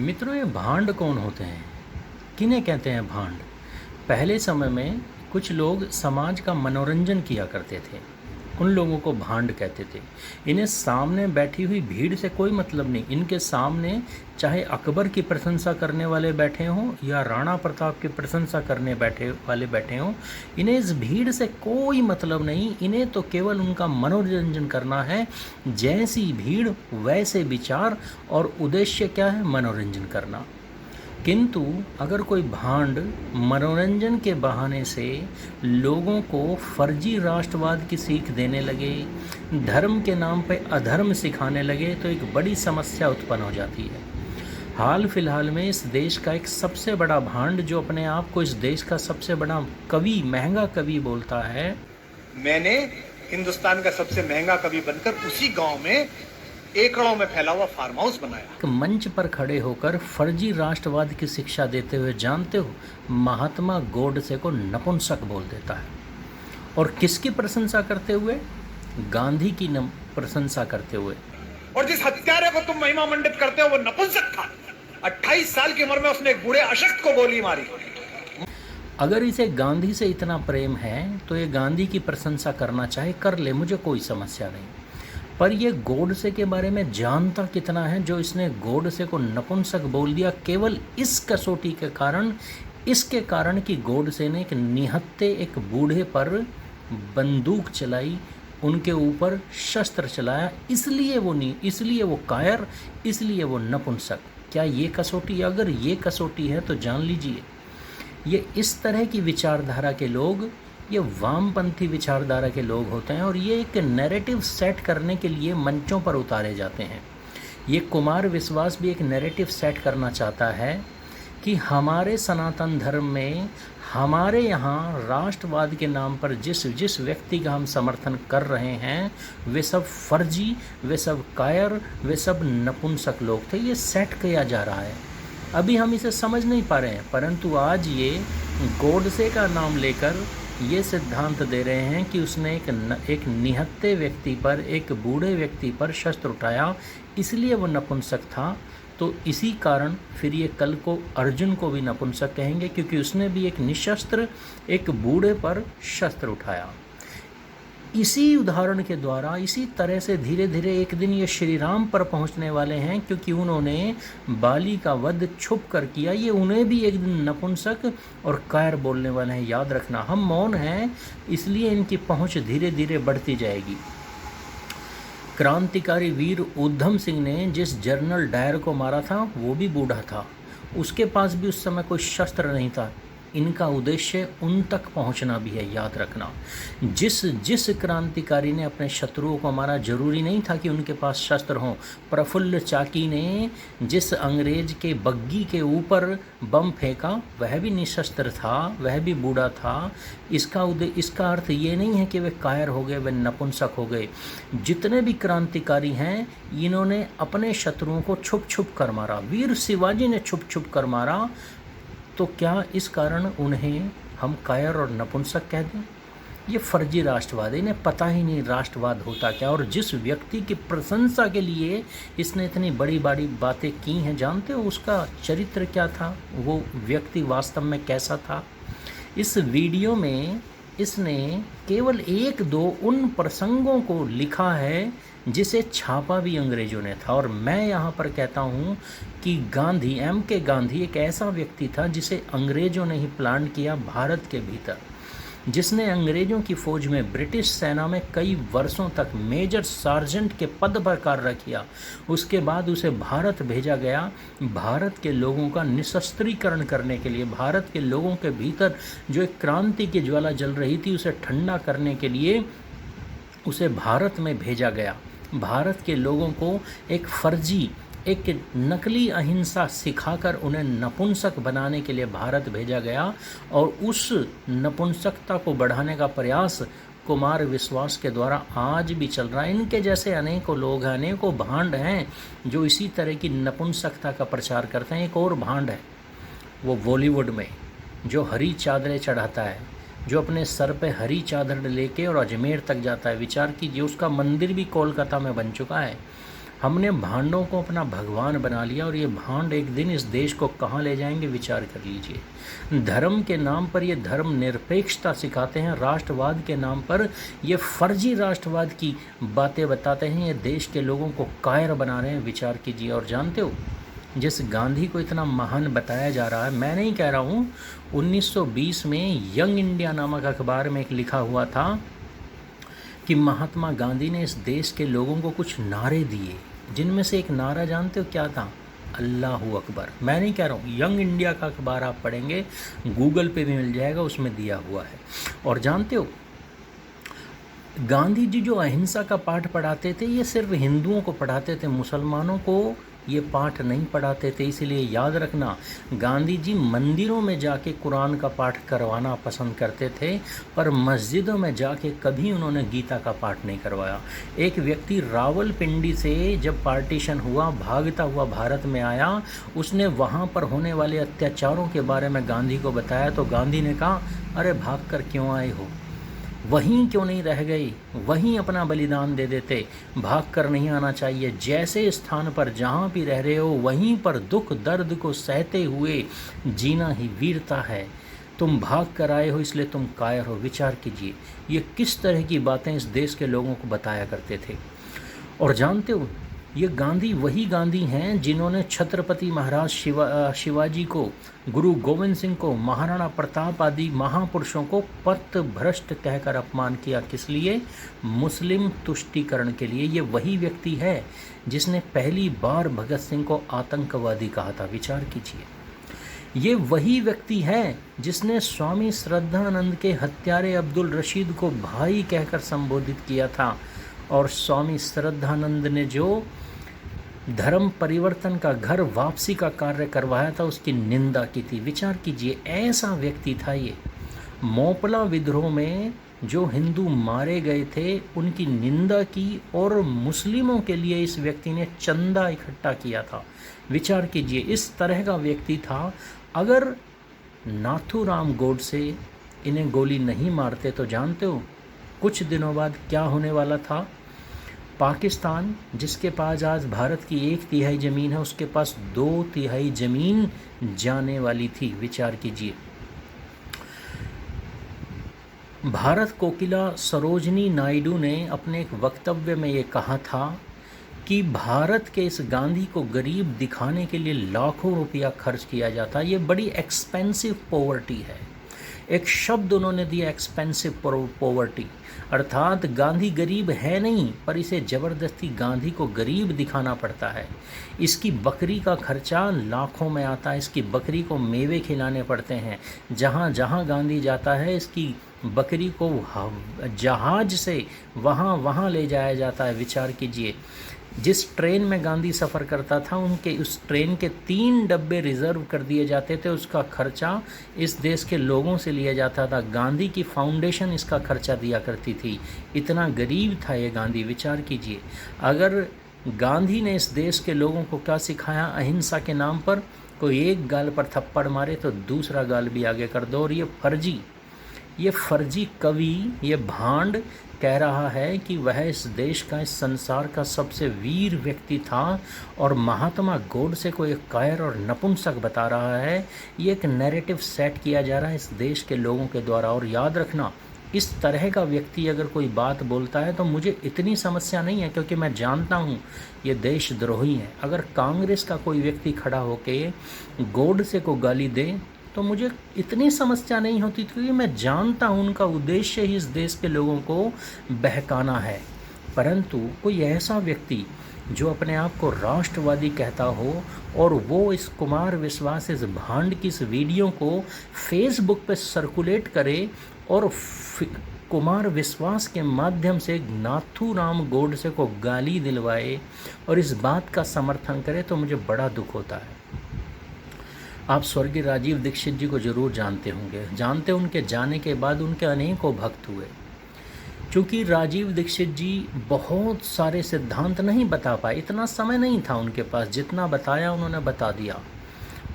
मित्रों, ये भांड कौन होते हैं? किन्हें कहते हैं भांड? पहले समय में कुछ लोग समाज का मनोरंजन किया करते थे। उन लोगों को भांड कहते थे। इन्हें सामने बैठी हुई भीड़ से कोई मतलब नहीं। इनके सामने चाहे अकबर की प्रशंसा करने वाले बैठे हों या राणा प्रताप की प्रशंसा करने बैठे हों, इन्हें इस भीड़ से कोई मतलब नहीं। इन्हें तो केवल उनका मनोरंजन करना है। जैसी भीड़ वैसे विचार, और उद्देश्य क्या है? मनोरंजन करना। किंतु अगर कोई भांड मनोरंजन के बहाने से लोगों को फर्जी राष्ट्रवाद की सीख देने लगे, धर्म के नाम पर अधर्म सिखाने लगे, तो एक बड़ी समस्या उत्पन्न हो जाती है। हाल फिलहाल में इस देश का एक सबसे बड़ा भांड, जो अपने आप को इस देश का सबसे बड़ा कवि, महंगा कवि बोलता है, मैंने हिंदुस्तान का सबसे महंगा कवि बनकर उसी गांव में एकड़ों में फैला हुआ फार्म हाउस बनाया। एक मंच पर खड़े होकर फर्जी राष्ट्रवाद की शिक्षा देते हुए, जानते हो, महात्मा गोडसे को नपुंसक बोल देता है। और किसकी प्रशंसा करते हुए? गांधी की प्रशंसा करते हुए। और जिस हत्यारे को तुम महिमा मंडित करते हो वो नपुंसक था। 28 साल की उम्र में उसने एक बूढ़े अशक्त को गोली मारी। अगर इसे गांधी से इतना प्रेम है तो ये गांधी की प्रशंसा करना चाहे कर ले, मुझे कोई समस्या नहीं। पर ये गोडसे के बारे में जानता कितना है जो इसने गोडसे को नपुंसक बोल दिया? केवल इस कसौटी के कारण, इसके कारण कि गोडसे ने एक निहत्थे, एक बूढ़े पर बंदूक चलाई, उनके ऊपर शस्त्र चलाया, इसलिए वो कायर, इसलिए वो नपुंसक। क्या ये कसौटी? अगर ये कसौटी है तो जान लीजिए, ये इस तरह की विचारधारा के लोग, ये वामपंथी विचारधारा के लोग होते हैं, और ये एक नैरेटिव सेट करने के लिए मंचों पर उतारे जाते हैं। ये कुमार विश्वास भी एक नैरेटिव सेट करना चाहता है कि हमारे सनातन धर्म में, हमारे यहाँ राष्ट्रवाद के नाम पर जिस व्यक्ति का हम समर्थन कर रहे हैं, वे सब फर्जी, वे सब कायर, वे सब नपुंसक लोग थे। ये सेट किया जा रहा है। अभी हम इसे समझ नहीं पा रहे हैं, परंतु आज ये गोडसे का नाम लेकर ये सिद्धांत दे रहे हैं कि उसने एक निहत्थे व्यक्ति पर, एक बूढ़े व्यक्ति पर शस्त्र उठाया, इसलिए वो नपुंसक था। तो इसी कारण फिर ये कल को अर्जुन को भी नपुंसक कहेंगे, क्योंकि उसने भी एक निशस्त्र, एक बूढ़े पर शस्त्र उठाया। इसी उदाहरण के द्वारा, इसी तरह से धीरे धीरे एक दिन ये श्री राम पर पहुंचने वाले हैं, क्योंकि उन्होंने बाली का वध छुप कर किया। ये उन्हें भी एक दिन नपुंसक और कायर बोलने वाले हैं। याद रखना, हम मौन हैं, इसलिए इनकी पहुंच धीरे धीरे बढ़ती जाएगी। क्रांतिकारी वीर उधम सिंह ने जिस जनरल डायर को मारा था, वो भी बूढ़ा था। उसके पास भी उस समय कोई शस्त्र नहीं था। इनका उद्देश्य उन तक पहुंचना भी है, याद रखना। जिस क्रांतिकारी ने अपने शत्रुओं को मारा, जरूरी नहीं था कि उनके पास शस्त्र हों। प्रफुल्ल चाकी ने जिस अंग्रेज के बग्गी के ऊपर बम फेंका, वह भी निशस्त्र था, वह भी बूढ़ा था। इसका अर्थ ये नहीं है कि वे कायर हो गए, वे नपुंसक हो गए। जितने भी क्रांतिकारी हैं, इन्होंने अपने शत्रुओं को छुप छुप कर मारा। वीर शिवाजी ने छुप छुप कर मारा, तो क्या इस कारण उन्हें हम कायर और नपुंसक कह दें? ये फर्जी राष्ट्रवाद है। इन्हें पता ही नहीं राष्ट्रवाद होता क्या। और जिस व्यक्ति की प्रशंसा के लिए इसने इतनी बड़ी बड़ी बातें की हैं, जानते हो उसका चरित्र क्या था? वो व्यक्ति वास्तव में कैसा था? इस वीडियो में इसने केवल एक दो उन प्रसंगों को लिखा है जिसे छापा भी अंग्रेजों ने था। और मैं यहाँ पर कहता हूँ कि गांधी, M.K. गांधी एक ऐसा व्यक्ति था जिसे अंग्रेजों ने ही प्लान किया भारत के भीतर, जिसने अंग्रेजों की फ़ौज में, ब्रिटिश सेना में कई वर्षों तक मेजर सार्जेंट के पद पर कार्य किया। उसके बाद उसे भारत भेजा गया, भारत के लोगों का निशस्त्रीकरण करने के लिए, भारत के लोगों के भीतर जो एक क्रांति की ज्वाला जल रही थी उसे ठंडा करने के लिए उसे भारत में भेजा गया। भारत के लोगों को एक फर्जी, एक नकली अहिंसा सिखाकर उन्हें नपुंसक बनाने के लिए भारत भेजा गया। और उस नपुंसकता को बढ़ाने का प्रयास कुमार विश्वास के द्वारा आज भी चल रहा है। इनके जैसे अनेकों लोग हैं, अनेकों भांड हैं जो इसी तरह की नपुंसकता का प्रचार करते हैं। एक और भांड है, वो बॉलीवुड में जो हरी चादरें चढ़ाता है, जो अपने सर पे हरी चादर लेके और अजमेर तक जाता है। विचार कीजिए, उसका मंदिर भी कोलकाता में बन चुका है। हमने भांडों को अपना भगवान बना लिया और ये भांड एक दिन इस देश को कहाँ ले जाएंगे, विचार कर लीजिए। धर्म के नाम पर ये धर्म निरपेक्षता सिखाते हैं, राष्ट्रवाद के नाम पर ये फर्जी राष्ट्रवाद की बातें बताते हैं, ये देश के लोगों को कायर बना रहे हैं, विचार कीजिए। और जानते हो, जिस गांधी को इतना महान बताया जा रहा है, मैं नहीं कह रहा हूँ, 1920 में यंग इंडिया नामक अखबार में एक लिखा हुआ था कि महात्मा गांधी ने इस देश के लोगों को कुछ नारे दिए, जिनमें से एक नारा जानते हो क्या था? अल्लाहू अकबर। मैं नहीं कह रहा हूँ, यंग इंडिया का अखबार आप पढ़ेंगे, गूगल पे भी मिल जाएगा, उसमें दिया हुआ है। और जानते हो, गांधी जी जो अहिंसा का पाठ पढ़ाते थे, ये सिर्फ हिंदुओं को पढ़ाते थे, मुसलमानों को ये पाठ नहीं पढ़ाते थे। इसलिए याद रखना, गांधी जी मंदिरों में जाके कुरान का पाठ करवाना पसंद करते थे, पर मस्जिदों में जाके कभी उन्होंने गीता का पाठ नहीं करवाया। एक व्यक्ति रावलपिंडी से जब पार्टीशन हुआ, भागता हुआ भारत में आया, उसने वहाँ पर होने वाले अत्याचारों के बारे में गांधी को बताया, तो गांधी ने कहा, अरे भाग कर क्यों आए हो, वहीं क्यों नहीं रह गए, वहीं अपना बलिदान दे देते, भाग कर नहीं आना चाहिए। जैसे स्थान पर जहाँ भी रह रहे हो, वहीं पर दुख दर्द को सहते हुए जीना ही वीरता है। तुम भाग कर आए हो, इसलिए तुम कायर हो। विचार कीजिए, ये किस तरह की बातें इस देश के लोगों को बताया करते थे। और जानते हो, ये गांधी वही गांधी हैं जिन्होंने छत्रपति महाराज शिवाजी को, गुरु गोविंद सिंह को, महाराणा प्रताप आदि महापुरुषों को पथ भ्रष्ट कहकर अपमान किया। किस लिए? मुस्लिम तुष्टीकरण के लिए। ये वही व्यक्ति है जिसने पहली बार भगत सिंह को आतंकवादी कहा था। विचार कीजिए, ये वही व्यक्ति है जिसने स्वामी श्रद्धानंद के हत्यारे अब्दुल रशीद को भाई कहकर संबोधित किया था, और स्वामी श्रद्धानंद ने जो धर्म परिवर्तन का, घर वापसी का कार्य करवाया था, उसकी निंदा की थी। विचार कीजिए, ऐसा व्यक्ति था ये। मोपला विद्रोह में जो हिंदू मारे गए थे, उनकी निंदा की, और मुस्लिमों के लिए इस व्यक्ति ने चंदा इकट्ठा किया था। विचार कीजिए, इस तरह का व्यक्ति था। अगर नाथूराम गोडसे इन्हें गोली नहीं मारते तो जानते हो कुछ दिनों बाद क्या होने वाला था? पाकिस्तान, जिसके पास आज भारत की 1/3 ज़मीन है, उसके पास 2/3 ज़मीन जाने वाली थी। विचार कीजिए। भारत कोकिला सरोजनी नायडू ने अपने एक वक्तव्य में ये कहा था कि भारत के इस गांधी को गरीब दिखाने के लिए लाखों रुपया खर्च किया जाता है। ये बड़ी एक्सपेंसिव पॉवर्टी है। एक शब्द उन्होंने दिया, एक्सपेंसिव पॉवर्टी, अर्थात गांधी गरीब है नहीं, पर इसे ज़बरदस्ती गांधी को गरीब दिखाना पड़ता है। इसकी बकरी का खर्चा लाखों में आता है, इसकी बकरी को मेवे खिलाने पड़ते हैं। जहाँ जहाँ गांधी जाता है, इसकी बकरी को जहाज से वहाँ ले जाया जाता है। विचार कीजिए, जिस ट्रेन में गांधी सफ़र करता था, उनके उस ट्रेन के 3 डब्बे रिज़र्व कर दिए जाते थे। उसका खर्चा इस देश के लोगों से लिया जाता था। गांधी की फाउंडेशन इसका खर्चा दिया करती थी। इतना गरीब था ये गांधी। विचार कीजिए, अगर गांधी ने इस देश के लोगों को क्या सिखाया? अहिंसा के नाम पर कोई एक गाल पर थप्पड़ मारे तो दूसरा गाल भी आगे कर दो। और ये फर्जी कवि, ये भांड कह रहा है कि वह इस देश का, इस संसार का सबसे वीर व्यक्ति था, और महात्मा गोडसे को एक कायर और नपुंसक बता रहा है। ये एक नैरेटिव सेट किया जा रहा है इस देश के लोगों के द्वारा। और याद रखना, इस तरह का व्यक्ति अगर कोई बात बोलता है तो मुझे इतनी समस्या नहीं है, क्योंकि मैं जानता हूँ ये देशद्रोही है। अगर कांग्रेस का कोई व्यक्ति खड़ा होके गोडसे को गाली दे तो मुझे इतनी समस्या नहीं होती, क्योंकि मैं जानता हूँ उनका उद्देश्य ही इस देश के लोगों को बहकाना है। परंतु कोई ऐसा व्यक्ति जो अपने आप को राष्ट्रवादी कहता हो, और वो इस कुमार विश्वास, इस भांड की इस वीडियो को फेसबुक पे सर्कुलेट करे और कुमार विश्वास के माध्यम से नाथूराम गोडसे को गाली दिलवाए और इस बात का समर्थन करे, तो मुझे बड़ा दुख होता है। आप स्वर्गीय राजीव दीक्षित जी को जरूर जानते होंगे। जानते उनके जाने के बाद उनके अनेकों भक्त हुए। क्योंकि राजीव दीक्षित जी बहुत सारे सिद्धांत नहीं बता पाए, इतना समय नहीं था उनके पास। जितना बताया उन्होंने बता दिया।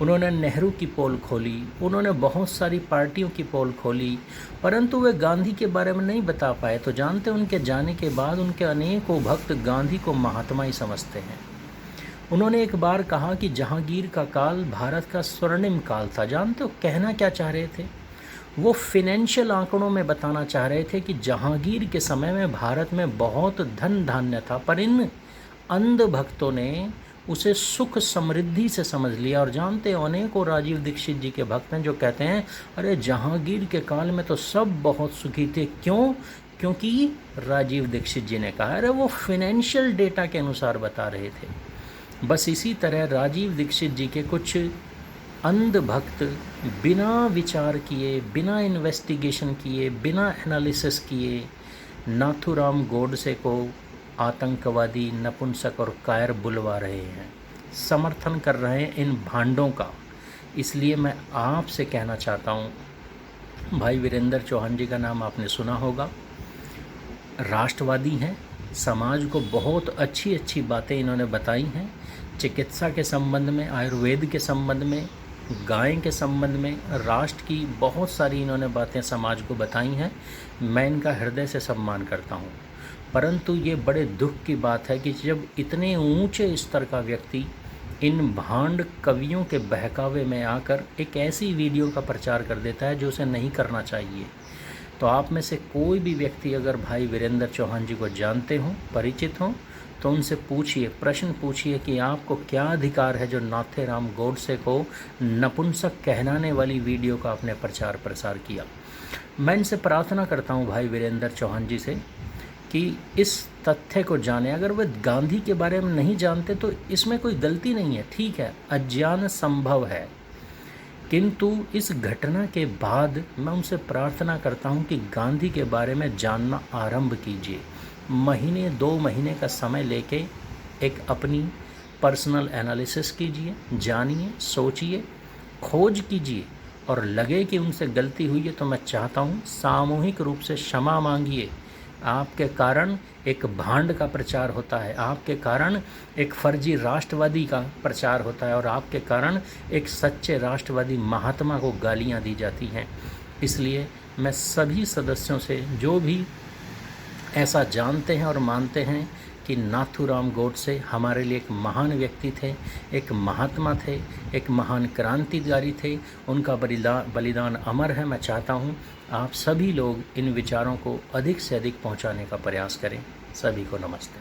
उन्होंने नेहरू की पोल खोली, उन्होंने बहुत सारी पार्टियों की पोल खोली, परंतु वे गांधी के बारे में नहीं बता पाए। तो जानते उनके जाने के बाद उनके अनेकों भक्त गांधी को महात्मा ही समझते हैं। उन्होंने एक बार कहा कि जहांगीर का काल भारत का स्वर्णिम काल था। जानते हो कहना क्या चाह रहे थे? वो फिनेंशियल आंकड़ों में बताना चाह रहे थे कि जहांगीर के समय में भारत में बहुत धन धान्य था, पर इन अंध भक्तों ने उसे सुख समृद्धि से समझ लिया। और जानते हैं अनेकों राजीव दीक्षित जी के भक्त हैं जो कहते हैं अरे जहांगीर के काल में तो सब बहुत सुखी थे। क्यों? क्योंकि राजीव दीक्षित जी ने कहा। अरे वो फिनेंशियल डेटा के अनुसार बता रहे थे। बस इसी तरह राजीव दीक्षित जी के कुछ अंध भक्त बिना विचार किए, बिना इन्वेस्टिगेशन किए, बिना एनालिसिस किए नाथूराम गोडसे को आतंकवादी, नपुंसक और कायर बुलवा रहे हैं, समर्थन कर रहे हैं इन भांडों का। इसलिए मैं आपसे कहना चाहता हूँ, भाई वीरेंद्र चौहान जी का नाम आपने सुना होगा, राष्ट्रवादी हैं, समाज को बहुत अच्छी अच्छी बातें इन्होंने बताई हैं, चिकित्सा के संबंध में, आयुर्वेद के संबंध में, गाय के संबंध में, राष्ट्र की बहुत सारी इन्होंने बातें समाज को बताई हैं। मैं इनका हृदय से सम्मान करता हूँ। परंतु ये बड़े दुख की बात है कि जब इतने ऊंचे स्तर का व्यक्ति इन भांड कवियों के बहकावे में आकर एक ऐसी वीडियो का प्रचार कर देता है जो उसे नहीं करना चाहिए। तो आप में से कोई भी व्यक्ति अगर भाई वीरेंद्र चौहान जी को जानते हों, परिचित हों, तो उनसे पूछिए, प्रश्न पूछिए कि आपको क्या अधिकार है जो नाथूराम गोडसे को नपुंसक कहलाने वाली वीडियो का आपने प्रचार प्रसार किया। मैं इनसे प्रार्थना करता हूं भाई वीरेंद्र चौहान जी से कि इस तथ्य को जाने। अगर वे गांधी के बारे में नहीं जानते तो इसमें कोई गलती नहीं है, ठीक है, अज्ञान संभव है, किंतु इस घटना के बाद मैं उनसे प्रार्थना करता हूं कि गांधी के बारे में जानना आरंभ कीजिए। महीने 2 महीने का समय लेके एक अपनी पर्सनल एनालिसिस कीजिए, जानिए, सोचिए, खोज कीजिए, और लगे कि उनसे गलती हुई है तो मैं चाहता हूं सामूहिक रूप से क्षमा मांगिए। आपके कारण एक भांड का प्रचार होता है, आपके कारण एक फर्जी राष्ट्रवादी का प्रचार होता है, और आपके कारण एक सच्चे राष्ट्रवादी महात्मा को गालियां दी जाती हैं। इसलिए मैं सभी सदस्यों से, जो भी ऐसा जानते हैं और मानते हैं कि नाथूराम गोडसे हमारे लिए एक महान व्यक्ति थे, एक महात्मा थे, एक महान क्रांतिकारी थे, उनका बलिदान अमर है, मैं चाहता हूं आप सभी लोग इन विचारों को अधिक से अधिक पहुंचाने का प्रयास करें। सभी को नमस्ते।